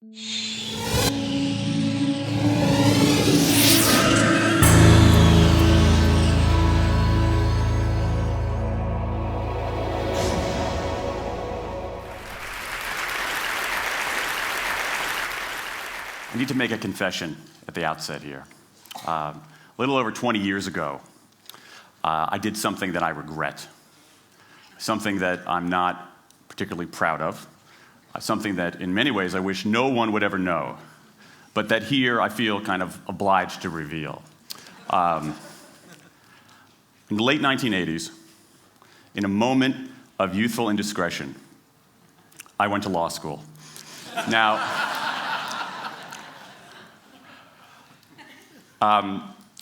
I need to make a confession at the outset here. A little over 20 years ago, I did something that I regret, something that I'm not particularly proud of, something that in many ways I wish no one would ever know, but that here I feel kind of obliged to reveal. In the late 1980s, in a moment of youthful indiscretion, I went to law school. Now,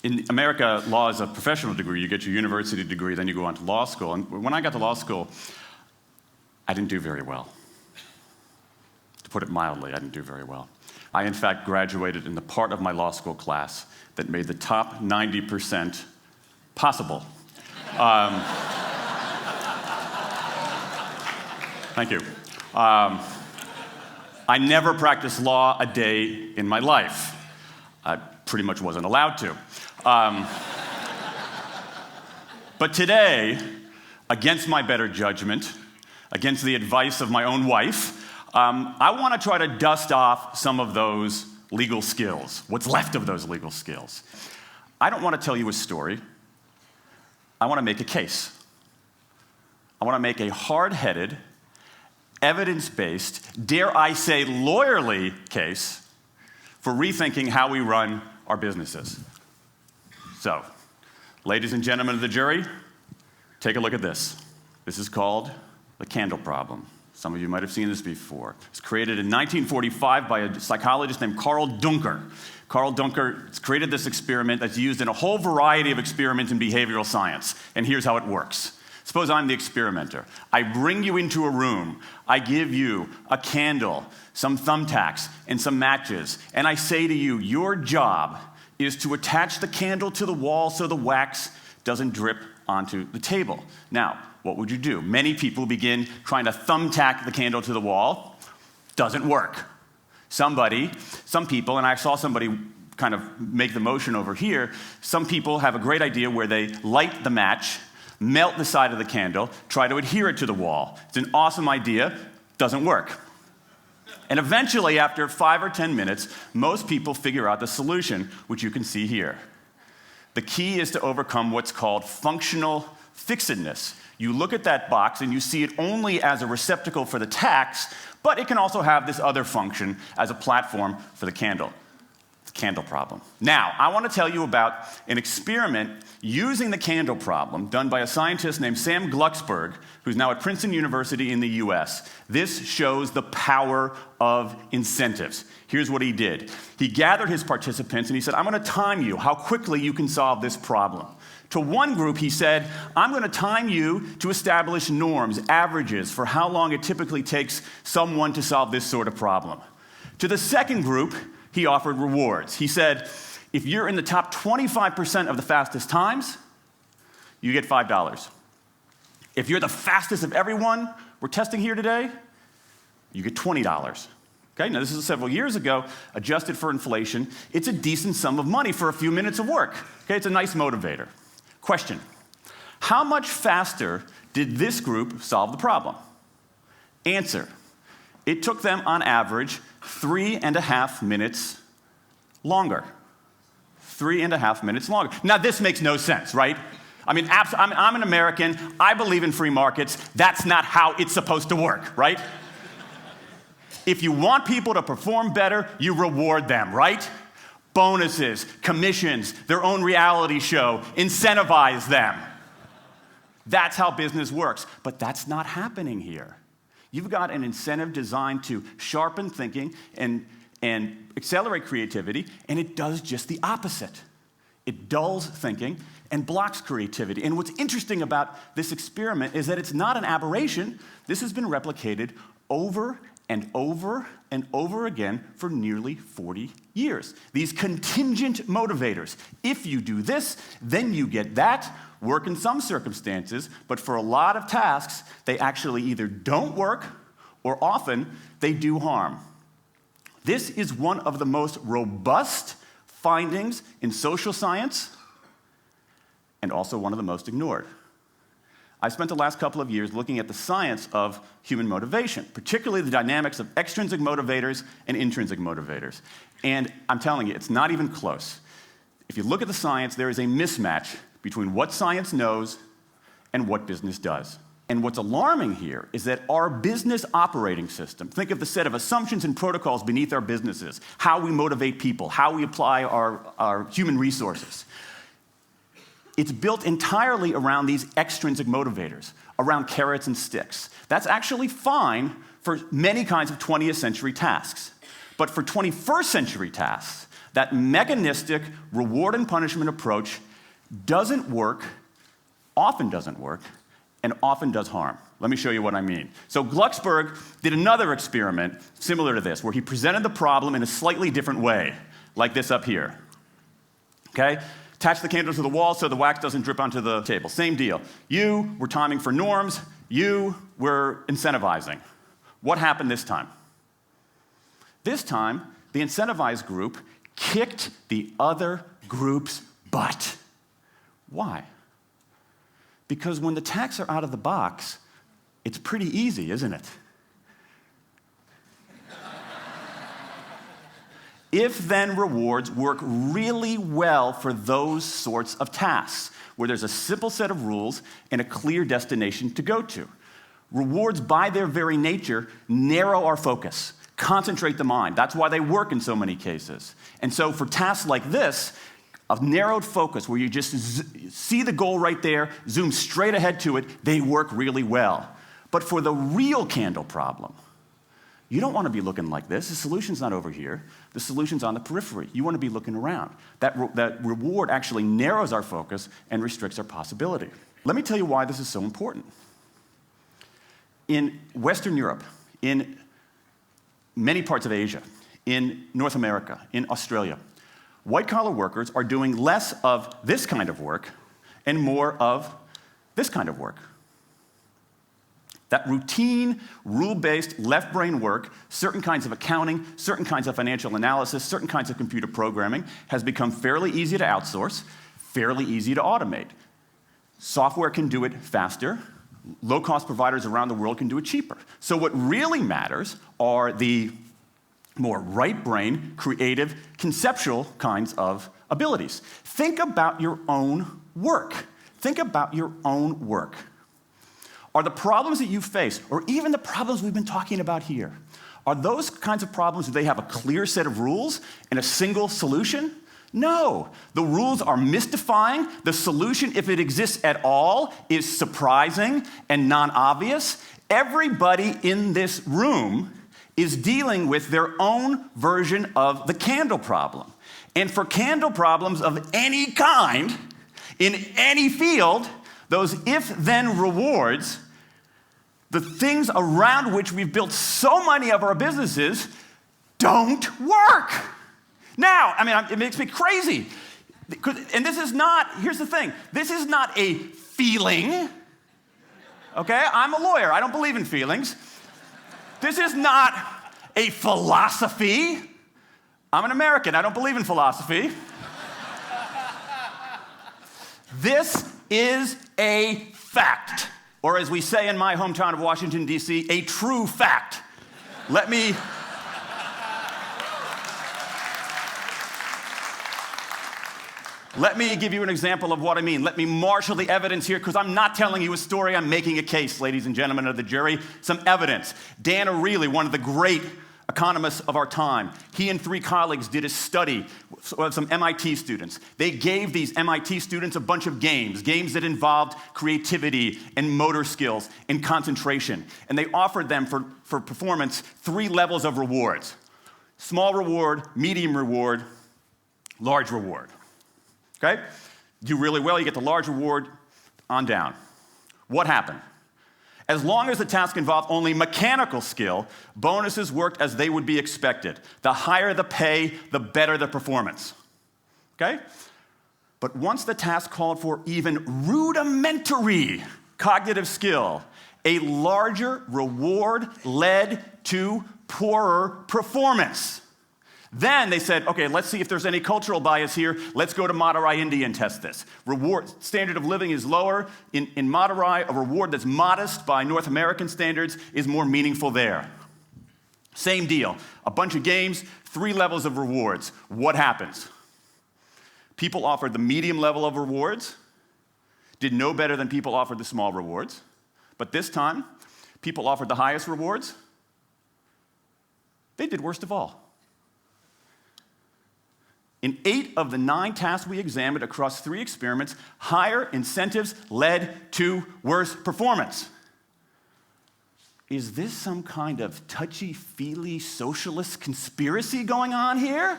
in America, law is a professional degree. You get your university degree, then you go on to law school. And when I got to law school, I didn't do very well. To put it mildly, I didn't do very well. I, in fact, graduated in the part of my law school class that made the top 90% possible. Thank you. I never practiced law a day in my life. I pretty much wasn't allowed to. But today, against my better judgment, against the advice of my own wife, I want to try to dust off some of those legal skills, what's left of those legal skills. I don't want to tell you a story. I want to make a case. I want to make a hard-headed, evidence-based, dare I say lawyerly case for rethinking how we run our businesses. So, ladies and gentlemen of the jury, take a look at this. This is called the candle problem. Some of you might have seen this before. It was created in 1945 by a psychologist named Carl Duncker. Carl Duncker created this experiment that's used in a whole variety of experiments in behavioral science. And here's how it works. Suppose I'm the experimenter. I bring you into a room. I give you a candle, some thumbtacks, and some matches. And I say to you, your job is to attach the candle to the wall so the wax doesn't drip onto the table. Now, what would you do? Many people begin trying to thumbtack the candle to the wall. Doesn't work. Some people, and I saw somebody kind of make the motion over here, some people have a great idea where they light the match, melt the side of the candle, try to adhere it to the wall. It's an awesome idea, doesn't work. And eventually, after 5 or 10 minutes, most people figure out the solution, which you can see here. The key is to overcome what's called functional fixedness. You look at that box and you see it only as a receptacle for the tacks, but it can also have this other function as a platform for the candle. Candle problem. Now, I want to tell you about an experiment using the candle problem done by a scientist named Sam Glucksberg, who's now at Princeton University in the US. This shows the power of incentives. Here's what he did. He gathered his participants and he said, I'm going to time you how quickly you can solve this problem. To one group, he said, I'm going to time you to establish norms, averages, for how long it typically takes someone to solve this sort of problem. To the second group, he offered rewards. He said, if you're in the top 25% of the fastest times, you get $5. If you're the fastest of everyone we're testing here today, you get $20. Okay, now this is several years ago, adjusted for inflation. It's a decent sum of money for a few minutes of work. Okay, it's a nice motivator. Question, how much faster did this group solve the problem? Answer, it took them on average 3.5 minutes longer. 3.5 minutes longer. Now, this makes no sense, right? I mean, I'm an American. I believe in free markets. That's not how it's supposed to work, right? If you want people to perform better, you reward them, right? Bonuses, commissions, their own reality show, incentivize them. That's how business works. But that's not happening here. You've got an incentive designed to sharpen thinking and accelerate creativity, and it does just the opposite. It dulls thinking and blocks creativity. And what's interesting about this experiment is that it's not an aberration. This has been replicated over and over and over again for nearly 40 years. These contingent motivators. If you do this, then you get that. Work in some circumstances, but for a lot of tasks, they actually either don't work or often they do harm. This is one of the most robust findings in social science and also one of the most ignored. I spent the last couple of years looking at the science of human motivation, particularly the dynamics of extrinsic motivators and intrinsic motivators. And I'm telling you, it's not even close. If you look at the science, there is a mismatch between what science knows and what business does. And what's alarming here is that our business operating system, think of the set of assumptions and protocols beneath our businesses, how we motivate people, how we apply our human resources. It's built entirely around these extrinsic motivators, around carrots and sticks. That's actually fine for many kinds of 20th century tasks. But for 21st century tasks, that mechanistic reward and punishment approach doesn't work, often doesn't work, and often does harm. Let me show you what I mean. So Glucksberg did another experiment similar to this, where he presented the problem in a slightly different way, like this up here. Okay? Attach the candle to the wall so the wax doesn't drip onto the table. Same deal. You were timing for norms. You were incentivizing. What happened this time? This time, the incentivized group kicked the other group's butt. Why? Because when the tasks are out of the box, it's pretty easy, isn't it? If-then rewards work really well for those sorts of tasks, where there's a simple set of rules and a clear destination to go to. Rewards, by their very nature, narrow our focus, concentrate the mind. That's why they work in so many cases. And so for tasks like this, a narrowed focus where you just see the goal right there, zoom straight ahead to it, they work really well. But for the real candle problem, you don't want to be looking like this. The solution's not over here. The solution's on the periphery. You want to be looking around. That reward actually narrows our focus and restricts our possibility. Let me tell you why this is so important. In Western Europe, in many parts of Asia, in North America, in Australia, white-collar workers are doing less of this kind of work and more of this kind of work. That routine, rule-based, left-brain work, certain kinds of accounting, certain kinds of financial analysis, certain kinds of computer programming, has become fairly easy to outsource, fairly easy to automate. Software can do it faster. Low-cost providers around the world can do it cheaper. So what really matters are the more right-brain, creative, conceptual kinds of abilities. Think about your own work. Think about your own work. Are the problems that you face, or even the problems we've been talking about here, are those kinds of problems, do they have a clear set of rules and a single solution? No. The rules are mystifying. The solution, if it exists at all, is surprising and non-obvious. Everybody in this room is dealing with their own version of the candle problem. And for candle problems of any kind, in any field, those if-then rewards, the things around which we've built so many of our businesses, don't work. Now, it makes me crazy. And this is not, here's the thing, this is not a feeling. Okay, I'm a lawyer, I don't believe in feelings. This is not a philosophy. I'm an American, I don't believe in philosophy. This is a fact, or as we say in my hometown of Washington, D.C., a true fact. Let me give you an example of what I mean. Let me marshal the evidence here, because I'm not telling you a story, I'm making a case, ladies and gentlemen of the jury. Some evidence. Dan Ariely, one of the great economists of our time, he and 3 colleagues did a study of some MIT students. They gave these MIT students a bunch of games that involved creativity and motor skills and concentration. And they offered them for performance 3 levels of rewards. Small reward, medium reward, large reward. Okay? Do really well, you get the large reward, on down. What happened? As long as the task involved only mechanical skill, bonuses worked as they would be expected. The higher the pay, the better the performance. Okay? But once the task called for even rudimentary cognitive skill, a larger reward led to poorer performance. Then they said, okay, let's see if there's any cultural bias here. Let's go to Madurai, India and test this. Standard of living is lower. In Madurai, a reward that's modest by North American standards is more meaningful there. Same deal. A bunch of games, 3 levels of rewards. What happens? People offered the medium level of rewards, did no better than people offered the small rewards. But this time, people offered the highest rewards. They did worst of all. In 8 of the 9 tasks we examined across 3 experiments, higher incentives led to worse performance. Is this some kind of touchy-feely socialist conspiracy going on here?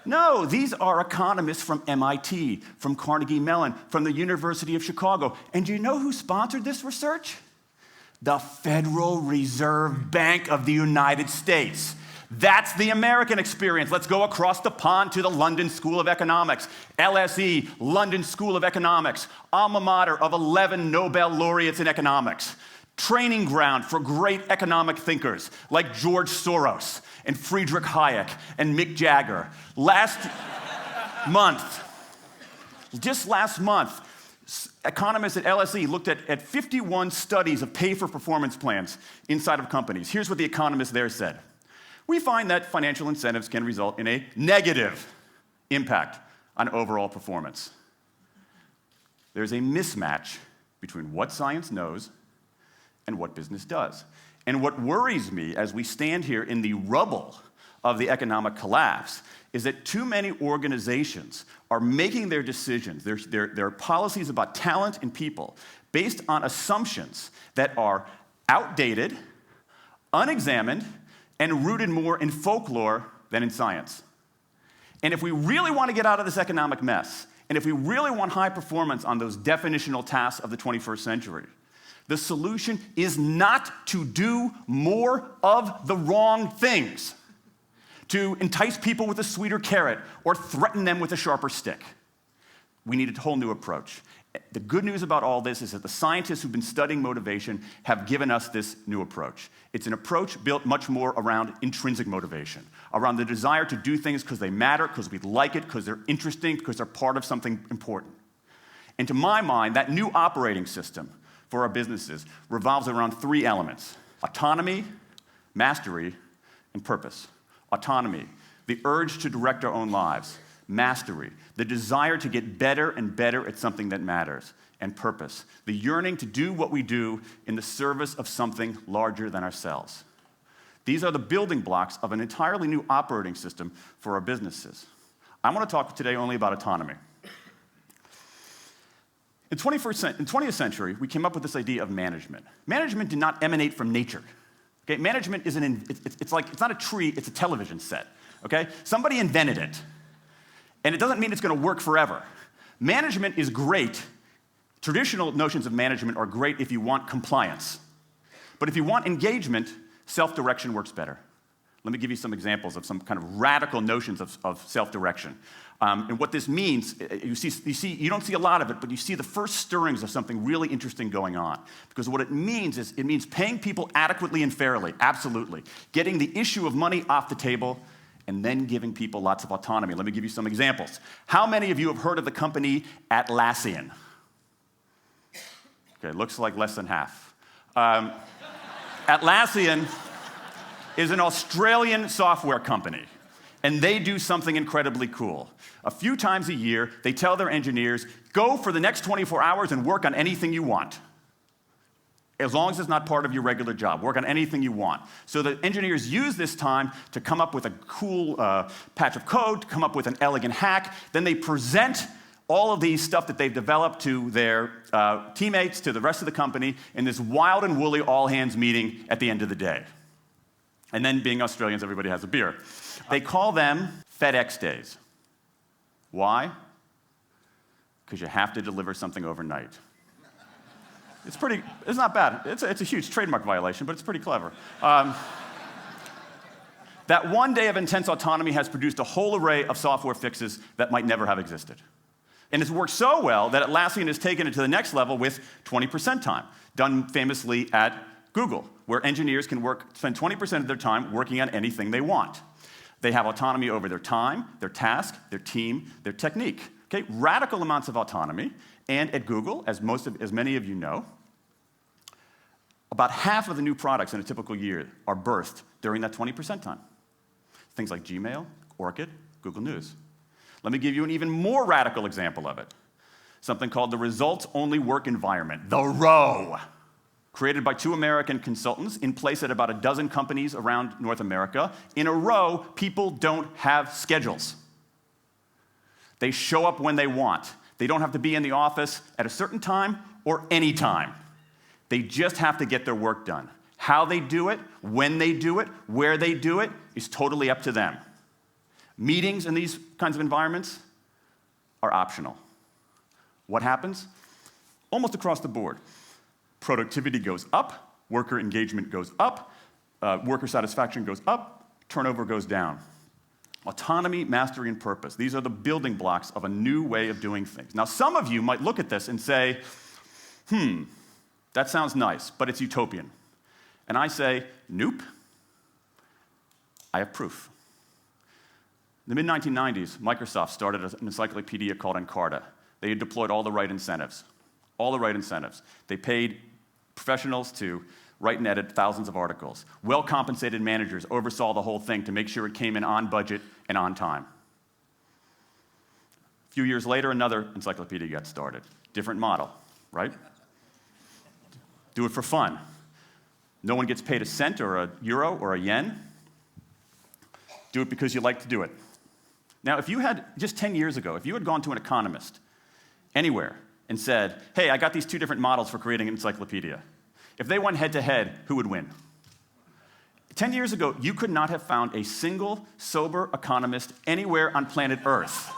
No, these are economists from MIT, from Carnegie Mellon, from the University of Chicago. And do you know who sponsored this research? The Federal Reserve Bank of the United States. That's the American experience. Let's go across the pond to the London School of Economics. LSE, London School of Economics, alma mater of 11 Nobel laureates in economics. Training ground for great economic thinkers like George Soros and Friedrich Hayek and Mick Jagger. Just last month, economists at LSE looked at 51 studies of pay-for-performance plans inside of companies. Here's what the economists there said. We find that financial incentives can result in a negative impact on overall performance. There's a mismatch between what science knows and what business does. And what worries me as we stand here in the rubble of the economic collapse is that too many organizations are making their decisions, their policies about talent and people, based on assumptions that are outdated, unexamined, and rooted more in folklore than in science. And if we really want to get out of this economic mess, and if we really want high performance on those definitional tasks of the 21st century, the solution is not to do more of the wrong things, to entice people with a sweeter carrot or threaten them with a sharper stick. We need a whole new approach. The good news about all this is that the scientists who've been studying motivation have given us this new approach. It's an approach built much more around intrinsic motivation, around the desire to do things because they matter, because we like it, because they're interesting, because they're part of something important. And to my mind, that new operating system for our businesses revolves around 3 elements: autonomy, mastery, and purpose. Autonomy, the urge to direct our own lives. Mastery, the desire to get better and better at something that matters. And purpose, the yearning to do what we do in the service of something larger than ourselves. These are the building blocks of an entirely new operating system for our businesses. I want to talk today only about autonomy. In the 20th century, we came up with this idea of management. Management did not emanate from nature. Okay? Management it's not a tree, it's a television set. Okay? Somebody invented it. And it doesn't mean it's going to work forever. Management is great. Traditional notions of management are great if you want compliance. But if you want engagement, self-direction works better. Let me give you some examples of some kind of radical notions of self-direction. And what this means, you don't see a lot of it, but you see the first stirrings of something really interesting going on. Because what it means is, it means paying people adequately and fairly, absolutely. Getting the issue of money off the table, and then giving people lots of autonomy. Let me give you some examples. How many of you have heard of the company Atlassian? Okay, looks like less than half. Atlassian is an Australian software company, and they do something incredibly cool. A few times a year, they tell their engineers, go for the next 24 hours and work on anything you want. As long as it's not part of your regular job. Work on anything you want. So the engineers use this time to come up with a cool patch of code, to come up with an elegant hack. Then they present all of these stuff that they've developed to their teammates, to the rest of the company, in this wild and woolly all-hands meeting at the end of the day. And then, being Australians, everybody has a beer. They call them FedEx days. Why? Because you have to deliver something overnight. It's not bad. It's a huge trademark violation, but it's pretty clever. That one day of intense autonomy has produced a whole array of software fixes that might never have existed. And it's worked so well that Atlassian has taken it to the next level with 20% time, done famously at Google, where engineers can spend 20% of their time working on anything they want. They have autonomy over their time, their task, their team, their technique. Okay? Radical amounts of autonomy. And at Google, as many of you know, about half of the new products in a typical year are birthed during that 20% time. Things like Gmail, Orchid, Google News. Let me give you an even more radical example of it. Something called the results-only work environment, the ROW, created by 2 American consultants in place at about a dozen companies around North America. In a row, people don't have schedules. They show up when they want. They don't have to be in the office at a certain time or any time. They just have to get their work done. How they do it, when they do it, where they do it is totally up to them. Meetings in these kinds of environments are optional. What happens? Almost across the board. Productivity goes up, worker engagement goes up, worker satisfaction goes up, turnover goes down. Autonomy, mastery, and purpose. These are the building blocks of a new way of doing things. Now, some of you might look at this and say, that sounds nice, but it's utopian. And I say, nope. I have proof. In the mid-1990s, Microsoft started an encyclopedia called Encarta. They had deployed all the right incentives. All the right incentives. They paid professionals to write and edit thousands of articles. Well-compensated managers oversaw the whole thing to make sure it came in on budget and on time. A few years later, another encyclopedia got started. Different model, right? Do it for fun. No one gets paid a cent or a euro or a yen. Do it because you like to do it. Now, if you had, just 10 years ago, if you had gone to an economist anywhere and said, hey, I got these 2 different models for creating an encyclopedia, if they went head-to-head, who would win? 10 years ago, you could not have found a single sober economist anywhere on planet Earth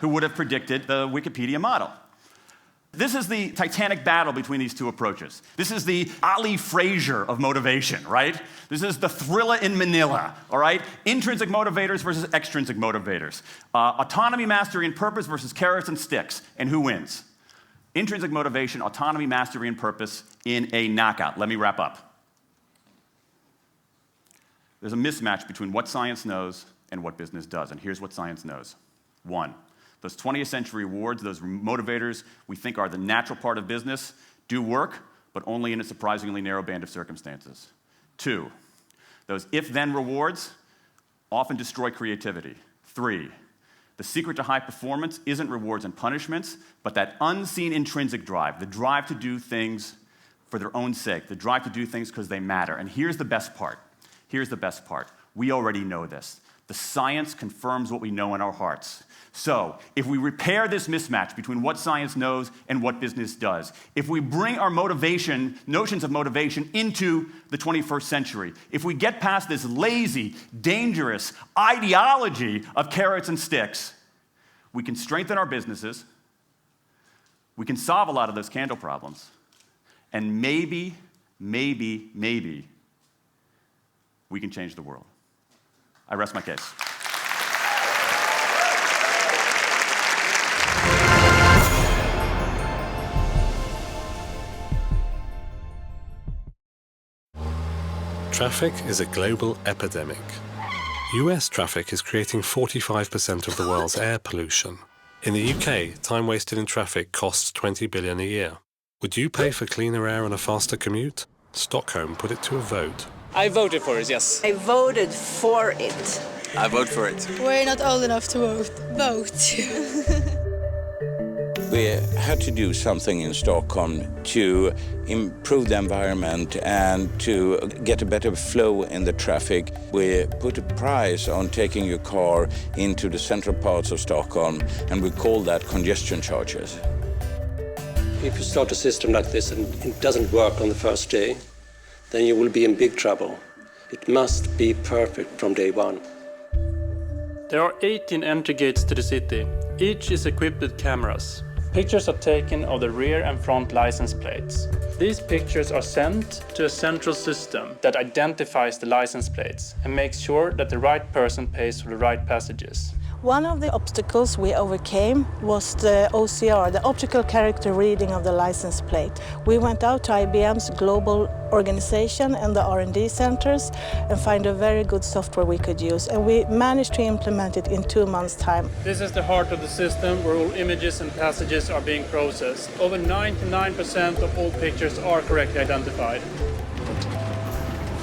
who would have predicted the Wikipedia model. This is the titanic battle between these 2 approaches. This is the Ali Frazier of motivation, right? This is the thriller in Manila, all right? Intrinsic motivators versus extrinsic motivators. Autonomy, mastery, and purpose versus carrots and sticks. And who wins? Intrinsic motivation, autonomy, mastery, and purpose in a knockout. Let me wrap up. There's a mismatch between what science knows and what business does. And here's what science knows. 1. Those 20th century rewards, those motivators we think are the natural part of business, do work, but only in a surprisingly narrow band of circumstances. 2, those if-then rewards often destroy creativity. 3, the secret to high performance isn't rewards and punishments, but that unseen intrinsic drive, the drive to do things for their own sake, the drive to do things because they matter. And here's the best part. Here's the best part. We already know this. The science confirms what we know in our hearts. So, if we repair this mismatch between what science knows and what business does, if we bring our notions of motivation into the 21st century, if we get past this lazy, dangerous ideology of carrots and sticks, we can strengthen our businesses, we can solve a lot of those candle problems, and maybe, we can change the world. I rest my case. Traffic is a global epidemic. US traffic is creating 45% of the world's air pollution. In the UK, time wasted in traffic costs $20 billion a year. Would you pay for cleaner air and a faster commute? Stockholm put it to a vote. I voted for it, yes. I voted for it. I vote for it. We're not old enough to vote. Vote. We had to do something in Stockholm to improve the environment and to get a better flow in the traffic. We put a price on taking your car into the central parts of Stockholm, and we call that congestion charges. If you start a system like this and it doesn't work on the first day, then you will be in big trouble. It must be perfect from day one. There are 18 entry gates to the city. Each is equipped with cameras. Pictures are taken of the rear and front license plates. These pictures are sent to a central system that identifies the license plates and makes sure that the right person pays for the right passages. One of the obstacles we overcame was the OCR, the optical character reading of the license plate. We went out to IBM's global organization and the R&D centers and find a very good software we could use, and we managed to implement it in 2 months' time. This is the heart of the system where all images and passages are being processed. Over 99% of all pictures are correctly identified.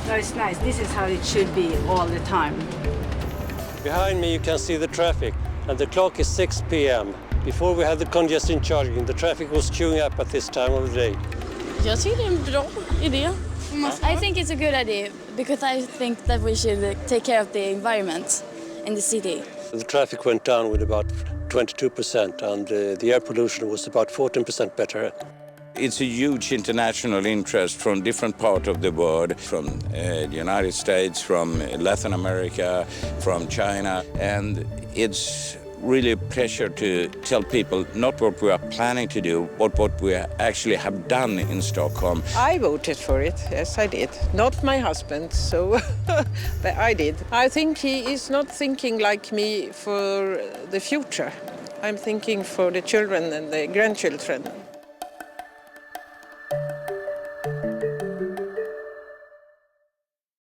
No, it's nice. This is how it should be all the time. Behind me you can see the traffic, and the clock is 6 p.m. Before we had the congestion charging, the traffic was queuing up at this time of the day. Jag tycker det är en bra idé. I think it's a good idea because I think that we should take care of the environment in the city. The traffic went down with about 22% and the air pollution was about 14% better. It's a huge international interest from different parts of the world, from the United States, from Latin America, from China, and it's really a pleasure to tell people not what we are planning to do, but what we actually have done in Stockholm. I voted for it, yes I did. Not my husband, so but I did. I think he is not thinking like me for the future. I'm thinking for the children and the grandchildren.